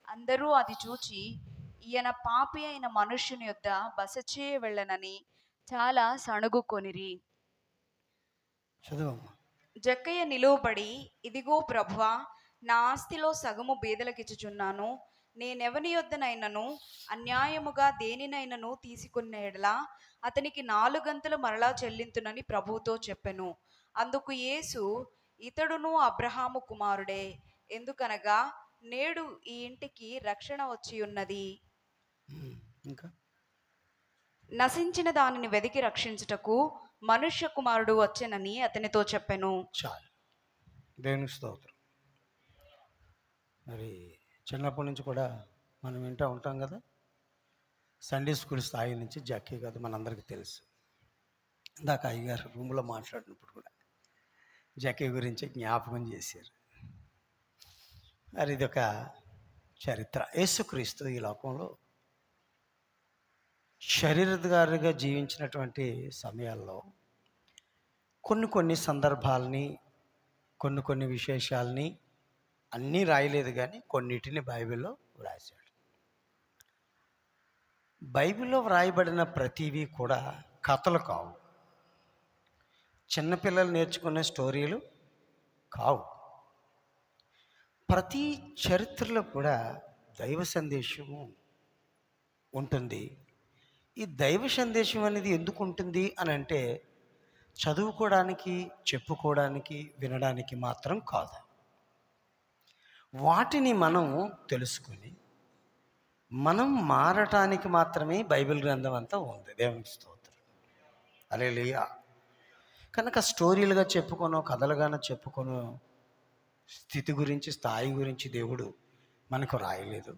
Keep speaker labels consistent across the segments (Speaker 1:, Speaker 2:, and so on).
Speaker 1: అందరూ అది చూచి ఈయన పాపి అయిన మనుష్యుని యొద్ద బస చేయ వెళ్ళనని చాలా సణుగుకొనిరి.
Speaker 2: చదువమ్మా.
Speaker 1: జక్కయ్య నిలువబడి, ఇదిగో ప్రభువా, నా ఆస్తిలో సగము బీదలకిచ్చుచున్నాను. నేనెవని యొద్దనైనను అన్యాయముగా దేనినైనను తీసుకున్న ఎడల అతనికి 4 గంతలు మరలా చెల్లింతునని ప్రభువుతో చెప్పెను. అందుకు యేసు, ఇతడును అబ్రహాము కుమారుడే, ఎందుకనగా నేడు ఈ ఇంటికి రక్షణ వచ్చి ఉన్నది.
Speaker 2: ఇంకా
Speaker 1: నశించిన దానిని వెదికి రక్షించుటకు మనుష్య కుమారుడు వచ్చెనని అతనితో చెప్పెను.
Speaker 2: చాలు. దేవునికి స్తోత్రం. మరి చిన్నప్పటి నుంచి కూడా మనం వింటూ ఉంటాం కదా, సండే స్కూల్ స్థాయి నుంచి జక్కీ కదా మనందరికీ తెలుసు. ఇందాక అయ్యగారు రూమ్లో మాట్లాడినప్పుడు కూడా జక్కీ గురించి జ్ఞాపకం చేశారు. మరి ఇదొక చరిత్ర. యేసుక్రీస్తు ఈ లోకంలో శరీరధారిగా జీవించినటువంటి సమయాల్లో కొన్ని సందర్భాలని, కొన్ని విశేషాలని అన్నీ రాయలేదు, కానీ కొన్నిటిని బైబిల్లో వ్రాశాడు. బైబిల్లో వ్రాయబడిన ప్రతివి కూడా కథలు కావు, చిన్నపిల్లలు నేర్చుకునే స్టోరీలు కావు. ప్రతి చరిత్రలో కూడా దైవ సందేశము ఉంటుంది. ఈ దైవ సందేశం అనేది ఎందుకు ఉంటుంది అని అంటే, చదువుకోవడానికి, చెప్పుకోవడానికి, వినడానికి మాత్రం కాదు. వాటిని మనం తెలుసుకొని మనం మారటానికి మాత్రమే బైబిల్ గ్రంథం అంతా ఉంది. దేవునికి స్తోత్రం. హల్లెలూయా. కనుక స్టోరీలుగా చెప్పుకోనో, కథలుగానో చెప్పుకోనో స్థితి గురించి, స్థాయి గురించి దేవుడు మనకు రాయలేదు.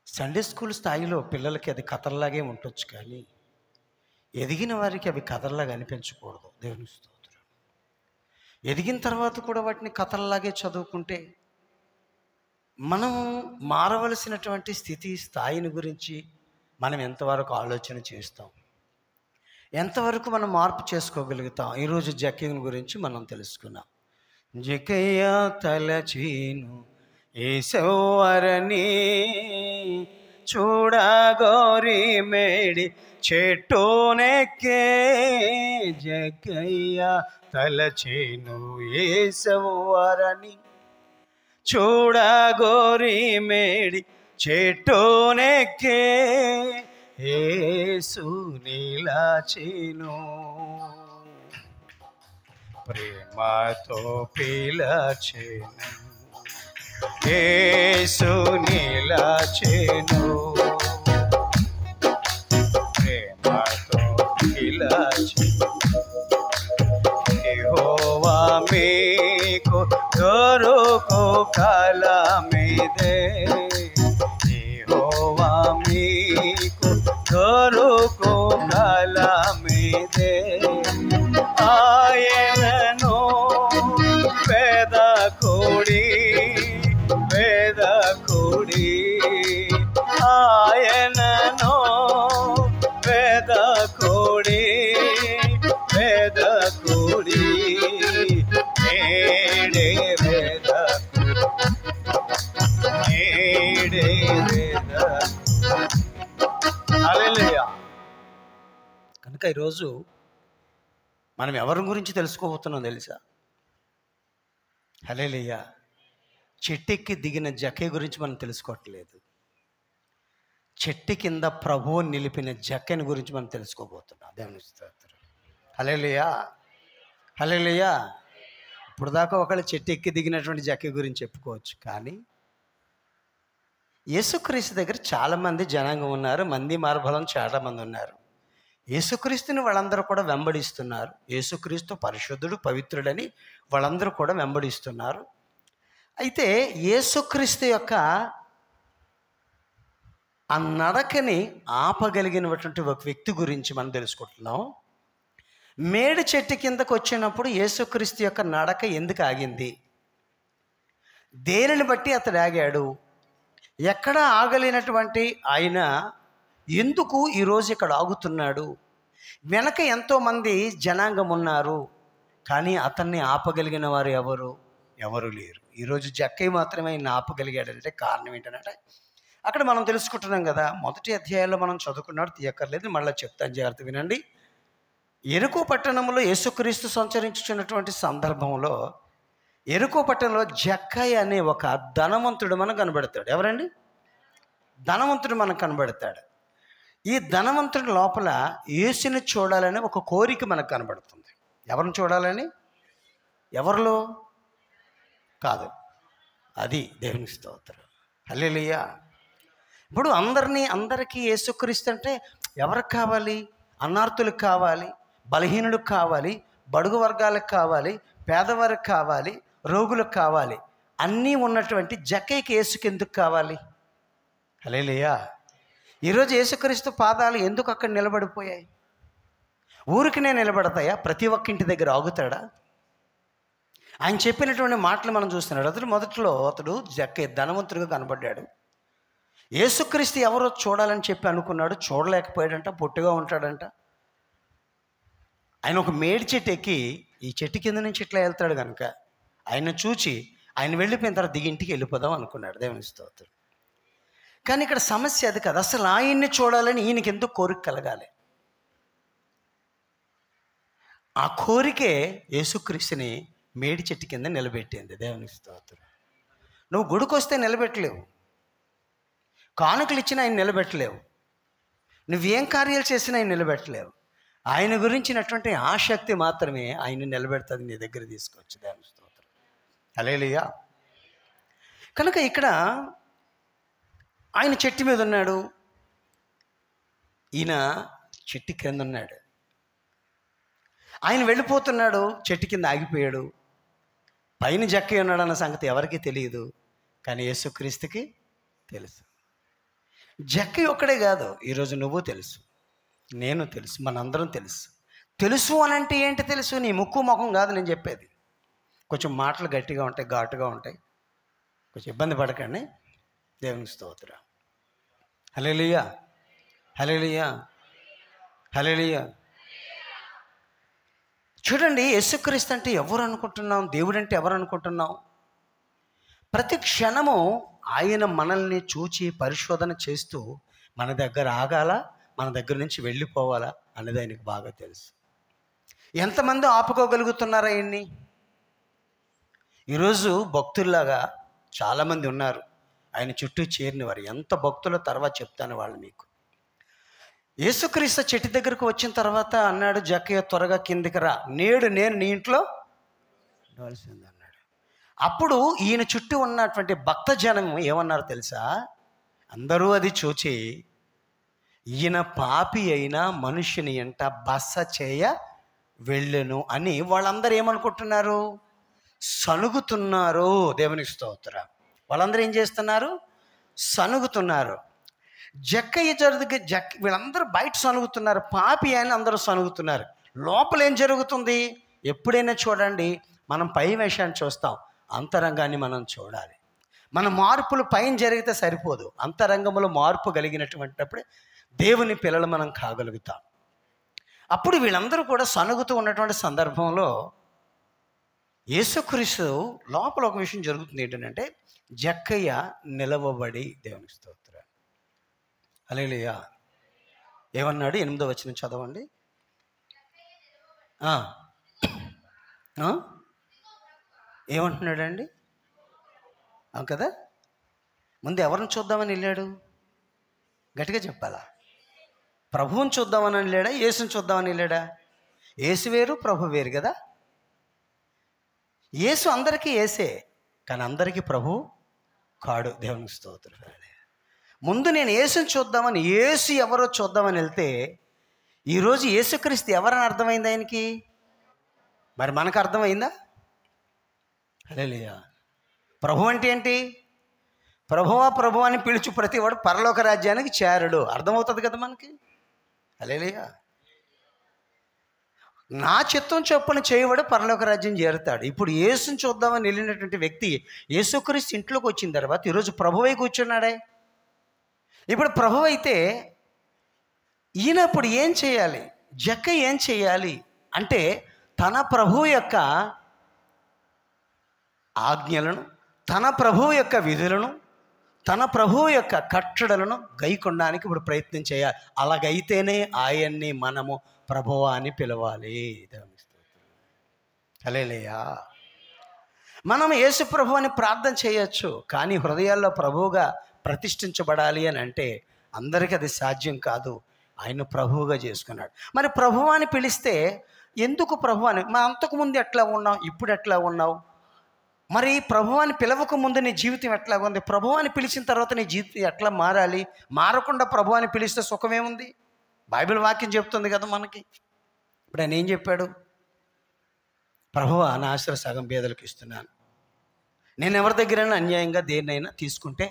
Speaker 2: సండే స్కూల్ స్థాయిలో పిల్లలకి అది కథల్లాగే ఉండొచ్చు, కానీ ఎదిగిన వారికి అవి కథల్లాగా అనిపించకూడదు. దేవునికి స్తోత్రం. ఎదిగిన తర్వాత కూడా వాటిని కథల్లాగే చదువుకుంటే మనం మారవలసినటువంటి స్థితి, స్థాయిని గురించి మనం ఎంతవరకు ఆలోచన చేస్తాం, ఎంతవరకు మనం మార్పు చేసుకోగలుగుతాం. ఈరోజు జక్కయ్య గురించి మనం తెలుసుకున్నాం. జక్కయ్య తలచీను ఏసవ్వరని చూడగోరి మేడి చెట్టునెక్కే. జక్కయ్య తలచీను ఏసవ్వరని చూడగోరి మేడి చెట్టునెక్కే. యేసు నిలచెను, ప్రేమతో పిలచెను. యేసు నిలచెను, ప్రేమతో పిలచెను. యెహోవా మీకు దొరుకు కాలమిదే, యెహోవా మీకు దొరుకు కాలమిదే. ఆయనను వేదకుడి, ఆయనను వేదకుడి, నేడే హల్లెలూయా. కనుక ఈరోజు మనం ఎవరి గురించి తెలుసుకోబోతున్నాం తెలుసా? హల్లెలూయా. చెట్టెక్కి దిగిన జక్కయ్య గురించి మనం తెలుసుకోవట్లేదు. చెట్టు కింద ప్రభువు నిలిపిన జక్కయ్యని గురించి మనం తెలుసుకోబోతున్నాం. దేవుని స్తోత్రం. హల్లెలూయా, హల్లెలూయా. ఇప్పుడు దాకా ఒకళ్ళు చెట్టు ఎక్కి దిగినటువంటి జక్కయ్య గురించి చెప్పుకోవచ్చు, కానీ యేసుక్రీస్తు దగ్గర చాలామంది జనాంగం ఉన్నారు, మంది మార్బలం చాలామంది ఉన్నారు. యేసుక్రీస్తుని వాళ్ళందరూ కూడా వెంబడిస్తున్నారు. యేసుక్రీస్తు పరిశుద్ధుడు, పవిత్రుడని వాళ్ళందరూ కూడా వెంబడిస్తున్నారు. అయితే యేసుక్రీస్తు యొక్క ఆ నడకని ఆపగలిగినటువంటి ఒక వ్యక్తి గురించి మనం తెలుసుకుంటున్నాం. మేడి చెట్టు కిందకు వచ్చినప్పుడు యేసుక్రీస్తు యొక్క నడక ఎందుకు ఆగింది, దేనిని బట్టి అతడు ఆగాడు, ఎక్కడ ఆగలేనటువంటి ఆయన ఎందుకు ఈరోజు ఇక్కడ ఆగుతున్నాడు, వెనక ఎంతోమంది జనాంగం ఉన్నారు, కానీ అతన్ని ఆపగలిగిన వారు ఎవరు లేరు. ఈరోజు జక్కయ్య మాత్రమే ఆయన ఆపగలిగాడంటే కారణం ఏంటంటే అక్కడ మనం తెలుసుకుంటున్నాం కదా, మొదటి అధ్యాయంలో మనం చదువుకున్నాడు, తీయక్కర్లేదు, మళ్ళీ చెప్తాను, జాగ్రత్త వినండి. యెరికో పట్టణంలో యేసుక్రీస్తు సంచరించుచున్నటువంటి సందర్భంలో యెరికో పట్టణంలో జక్కయ్య అనే ఒక ధనవంతుడు మనకు కనబడతాడు. ఎవరండి? ధనవంతుడు మనకు కనబడతాడు. ఈ ధనవంతుడి లోపల యేసుని చూడాలని ఒక కోరిక మనకు కనబడుతుంది. ఎవరిని చూడాలని? ఎవరిలో కాదు, అది దేవుని స్తోత్రం. హల్లెలూయా. ఇప్పుడు అందరికీ యేసుక్రీస్తు అంటే ఎవరికి కావాలి? అన్నార్తులకు కావాలి, బలహీనులకు కావాలి, బడుగు వర్గాలకు కావాలి, పేదవారికి కావాలి, రోగులకు కావాలి. అన్నీ ఉన్నటువంటి జక్కయ్యకి యేసుకి ఎందుకు కావాలి? హల్లెలూయా. ఈరోజు యేసుక్రీస్తు పాదాలు ఎందుకు అక్కడ నిలబడిపోయాయి? ఊరికినే నిలబడతాయా? ప్రతి ఒక్క ఇంటి దగ్గర ఆగుతాడా? ఆయన చెప్పినటువంటి మాటలు మనం చూస్తున్నాడు. మొదట్లో అతడు జక్కయ్య ధనవంతుడిగా కనబడ్డాడు. యేసుక్రీస్తు ఎవరో చూడాలని చెప్పి అనుకున్నాడు, చూడలేకపోయాడంట, పొట్టుగా ఉంటాడంట. ఆయన ఒక మేడి చెట్టు ఎక్కి ఈ చెట్టు కింద నుంచి ఇట్లా వెళ్తాడు కనుక ఆయన చూచి ఆయన వెళ్ళిపోయిన తర్వాత దిగి ఇంటికి వెళ్ళిపోదాం అనుకున్నాడు. దేవుని స్తోత్రం. కానీ ఇక్కడ సమస్య అది కాదు. అసలు ఆయన్ని చూడాలని ఈయనకి ఎందుకు కోరిక కలగాలి? ఆ కోరికే యేసుక్రీస్తుని మేడి చెట్టు కింద నిలబెట్టింది. దేవుని స్తోత్రం. నువ్వు గుడికి వస్తే నిలబెట్టలేవు, కానుకలు ఇచ్చినా ఆయన నిలబెట్టలేవు, నువ్వేం కార్యాలు చేసినా ఆయన నిలబెట్టలేవు. ఆయన గురించినటువంటి ఆసక్తి మాత్రమే ఆయన నిలబెడుతుంది, నీ దగ్గర తీసుకొచ్చి. దేవుని స్తోత్రం. హల్లెలూయా. కనుక ఇక్కడ ఆయన చెట్టు మీద ఉన్నాడు, ఈయన చెట్టు కింద ఉన్నాడు. ఆయన వెళ్ళిపోతున్నాడు, చెట్టు కింద ఆగిపోయాడు. పైన జక్కయ్య ఉన్నాడు అన్న సంగతి ఎవరికీ తెలియదు, కానీ యేసుక్రీస్తుకి తెలుసు. జక్కయ్య ఒక్కడే కాదు, ఈరోజు నువ్వు తెలుసు, నేను తెలుసు, మనందరం తెలుసు. తెలుసు అని అంటే ఏంటి? తెలుసు నీ ముక్కు ముఖం కాదు నేను చెప్పేది. కొంచెం మాటలు గట్టిగా ఉంటాయి, ఘాటుగా ఉంటాయి, కొంచెం ఇబ్బంది పడకండి. దేవునికి స్తోత్రం. హల్లెలూయా, హల్లెలూయా, హల్లెలూయా. చూడండి, యేసుక్రీస్తు అంటే ఎవరు అనుకుంటున్నాం? దేవుడు అంటే ఎవరు అనుకుంటున్నాం? ప్రతి క్షణము ఆయన మనల్ని చూచి పరిశోధన చేస్తూ మన దగ్గర ఆగాల, మన దగ్గర నుంచి వెళ్ళిపోవాలా అనేది ఆయనకు బాగా తెలుసు. ఎంతమంది ఆపుకోగలుగుతున్నారు ఆయన్ని? ఈరోజు భక్తుల్లాగా చాలామంది ఉన్నారు ఆయన చుట్టూ చేరిన వారు. ఎంత భక్తుల తర్వాత చెప్తాను వాళ్ళు మీకు. యేసుక్రీస్తు చెట్టు దగ్గరకు వచ్చిన తర్వాత అన్నాడు జక్కయ్య, త్వరగా కిందికి రా, నేడు నేను నీ ఇంట్లో ఉండవలసింది అన్నాడు. అప్పుడు ఈయన చుట్టూ ఉన్నటువంటి భక్త జనం ఏమన్నారు తెలుసా? అందరూ అది చూచి ఈయన పాపి అయిన మనుషుని ఎంట బస చేయ వెళ్ళెను అని వాళ్ళందరూ ఏమనుకుంటున్నారు? సణుగుతున్నారు. దేవునికి స్తోత్రం. వాళ్ళందరూ ఏం చేస్తున్నారు? సణుగుతున్నారు. వీళ్ళందరూ బయట సణుగుతున్నారు, పాపి అని అందరూ సణుగుతున్నారు. లోపల ఏం జరుగుతుంది? ఎప్పుడైనా చూడండి, మనం పై విషయాన్ని చూస్తాం, అంతరంగాన్ని మనం చూడాలి. మన మార్పులు పైన జరిగితే సరిపోదు, అంతరంగంలో మార్పు కలిగినటువంటిప్పుడు దేవుని పిల్లలు మనం కాగలుగుతాం. అప్పుడు వీళ్ళందరూ కూడా సణుగుతూ ఉన్నటువంటి సందర్భంలో యేసుక్రీస్తు లోపల ఒక విషయం జరుగుతుంది. ఏంటంటే జక్కయ్య నిలవబడి, దేవునికి స్తోత్రం, హల్లెలూయా, ఏమన్నాడు? 8వ వచనం చదవండి. ఏమంటున్నాడండి? కదా, ముందు ఎవరిని చూద్దామని వెళ్ళాడు? గట్టిగా చెప్పాలా? ప్రభువుని చూద్దామని వెళ్ళాడా? యేసుని చూద్దామని వెళ్ళాడా? యేసు వేరు, ప్రభు వేరు కదా. యేసు అందరికీ యేసే, కానీ అందరికీ ప్రభు కాడు. దేవునికి స్తోత్రం. ముందు నేను యేసుని చూద్దామని, యేసు ఎవరో చూద్దామని వెళ్తే ఈరోజు యేసుక్రీస్తు ఎవరని అర్థమైంది ఆయనకి? మరి మనకు అర్థమైందా? హల్లెలూయా. ప్రభు అంటే ఏంటి? ప్రభువా ప్రభు అని పిలుచు ప్రతివాడు పరలోక రాజ్యానికి చేరడు. అర్థమవుతుంది కదా మనకి. హల్లెలూయా. నా చిత్తం చొప్పున చేయవాడు పరలోక రాజ్యం చేరుతాడు. ఇప్పుడు యేసుని చూద్దామని వెళ్ళినటువంటి వ్యక్తి యేసుక్రీస్తు ఇంట్లోకి వచ్చిన తర్వాత ఈరోజు ప్రభువై కూర్చున్నాడే. ఇప్పుడు ప్రభు అయితే ఈయన ఇప్పుడు ఏం చేయాలి? జక్కయ్య ఏం చేయాలి అంటే తన ప్రభు యొక్క ఆజ్ఞలను, తన ప్రభువు యొక్క విధులను, తన ప్రభువు యొక్క కట్టడలను గైకొనడానికి ఇప్పుడు ప్రయత్నం చేయాలి. అలాగైతేనే ఆయన్ని మనము ప్రభువా అని పిలవాలి. హల్లెలూయా. మనం యేసు ప్రభు అని ప్రార్థన చేయొచ్చు, కానీ హృదయాల్లో ప్రభువుగా ప్రతిష్ఠించబడాలి అని అంటే అందరికీ అది సాధ్యం కాదు. ఆయన ప్రభువుగా చేసుకున్నాడు. మరి ప్రభువా అని పిలిస్తే ఎందుకు ప్రభు అని? మా అంతకుముందు ఎట్లా ఉన్నావు, ఇప్పుడు ఎట్లా ఉన్నావు? మరి ప్రభువాని పిలవక ముందు నీ జీవితం ఎట్లా ఉంది? ప్రభువాని పిలిచిన తర్వాత నీ జీవితం ఎట్లా మారాలి? మారకుండా ప్రభువాని పిలిస్తే సుఖమేముంది? బైబిల్ వాక్యం చెప్తుంది కదా మనకి. ఇప్పుడు ఆయన ఏం చెప్పాడు? ప్రభువా నా ఆశీర్వాదం సగం పేదలకు ఇస్తున్నాను. నేను ఎవరి దగ్గరైనా అన్యాయంగా దేన్నైనా తీసుకుంటే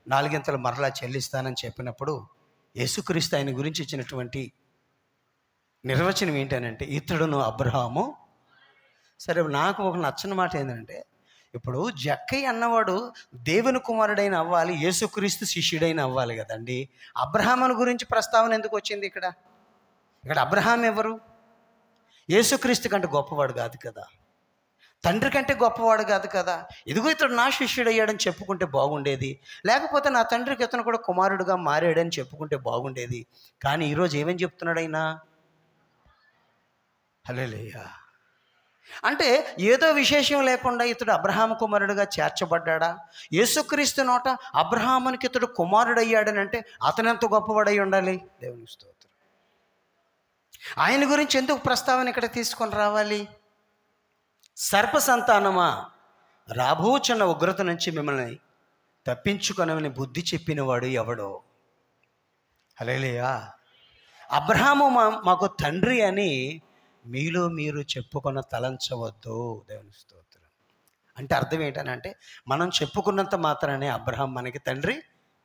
Speaker 2: 4 మరలా చెల్లిస్తానని చెప్పినప్పుడు యేసుక్రీస్తు ఆయన గురించి ఇచ్చినటువంటి నిర్వచనం ఏంటనంటే, ఇతడును అబ్రహాము. సరే, నాకు ఒక నచ్చని మాట ఏంటంటే, ఇప్పుడు జక్కయ్య అన్నవాడు దేవుని కుమారుడైన అవ్వాలి, యేసుక్రీస్తు శిష్యుడైన అవ్వాలి కదండి. అబ్రహాముని గురించి ప్రస్తావన ఎందుకు వచ్చింది ఇక్కడ? ఇక్కడ అబ్రహాం ఎవరు? యేసుక్రీస్తు కంటే గొప్పవాడు కాదు కదా, తండ్రి కంటే గొప్పవాడు కాదు కదా. ఇదిగో ఇతడు నా శిష్యుడు అయ్యాడని చెప్పుకుంటే బాగుండేది, లేకపోతే నా తండ్రికి ఇతను కూడా కుమారుడుగా మారాడని చెప్పుకుంటే బాగుండేది. కానీ ఈరోజు ఏమని చెప్తున్నాడు ఆయన? హల్లెలూయా. అంటే ఏదో విశేషం లేకుండా ఇతడు అబ్రహాము కుమారుడుగా చేర్చబడ్డా? యేసుక్రీస్తు నోట అబ్రహామునికి ఇతడు కుమారుడు అయ్యాడని అంటే అతను ఎంత గొప్పవాడై ఉండాలి? దేవుని స్తోత్రం. ఆయన గురించి ఎందుకు ప్రస్తావన ఇక్కడ తీసుకొని రావాలి? సర్ప సంతానమా, రాబోచున్న ఉగ్రత నుంచి మిమ్మల్ని తప్పించుకొనమని బుద్ధి చెప్పినవాడు ఎవడో? హల్లెలూయా. అబ్రహాము మాకు తండ్రి అని మీలో మీరు చెప్పుకొన తలంచవద్దు. దేవుని స్తోత్రం. అంటే అర్థం ఏంటనంటే, మనం చెప్పుకున్నంత మాత్రానే అబ్రహాం మనకి తండ్రి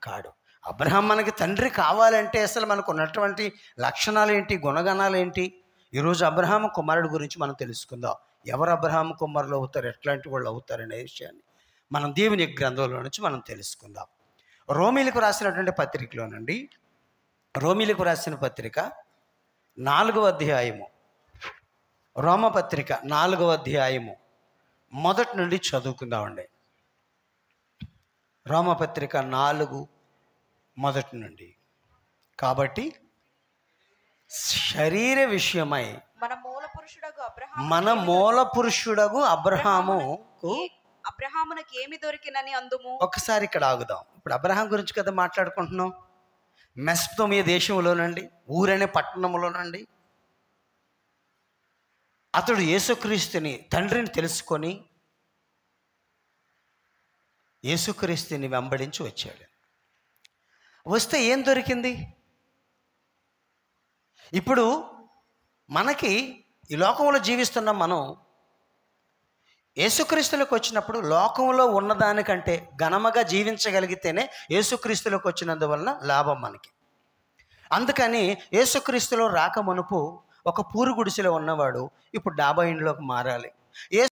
Speaker 2: కాడు. అబ్రహాం మనకి తండ్రి కావాలంటే అసలు మనకు ఉన్నటువంటి లక్షణాలు ఏంటి, గుణగణాలు ఏంటి? ఈరోజు అబ్రహాము కుమారుడు గురించి మనం తెలుసుకుందాం. ఎవరు అబ్రహాము కుమారులు అవుతారు, ఎట్లాంటి వాళ్ళు అవుతారు అనే విషయాన్ని మనం దేవుని గ్రంథంలో నుంచి మనం తెలుసుకుందాం. రోమీలకు రాసినటువంటి పత్రికలోనండి, రోమీలకు రాసిన పత్రిక 4వ అధ్యాయము, రోమపత్రిక 4వ అధ్యాయము మొదటి నుండి చదువుకుందామండి. రోమపత్రిక 4 మొదటి నుండి. కాబట్టి శరీర విషయమై మన మూల పురుషుడగు అబ్రహాముకు
Speaker 1: అబ్రహామునకు ఏమి దొరికినని అందుము.
Speaker 2: ఒకసారి ఇక్కడ ఆగుదాం. ఇప్పుడు అబ్రహాం గురించి కదా మాట్లాడుకుంటున్నాం. మెస్పొతోమియా దేశంలోనండి, ఊరనే పట్టణంలోనండి, అతడు యేసుక్రీస్తుని తండ్రిని తెలుసుకొని యేసుక్రీస్తుని వెంబడించి వచ్చాడు. వస్తే ఏం దొరికింది? ఇప్పుడు మనకి ఈ లోకంలో జీవిస్తున్న మనం యేసుక్రీస్తులోకి వచ్చినప్పుడు లోకంలో ఉన్నదానికంటే ఘనముగా జీవించగలిగితేనే యేసుక్రీస్తులోకి వచ్చినందువలన లాభం మనకి. అందుకని యేసుక్రీస్తులో రాకమునుపు ఒక పూరు గుడిసెలో ఉన్నవాడు ఇప్పుడు డాబా ఇండ్లోకి మారాలి.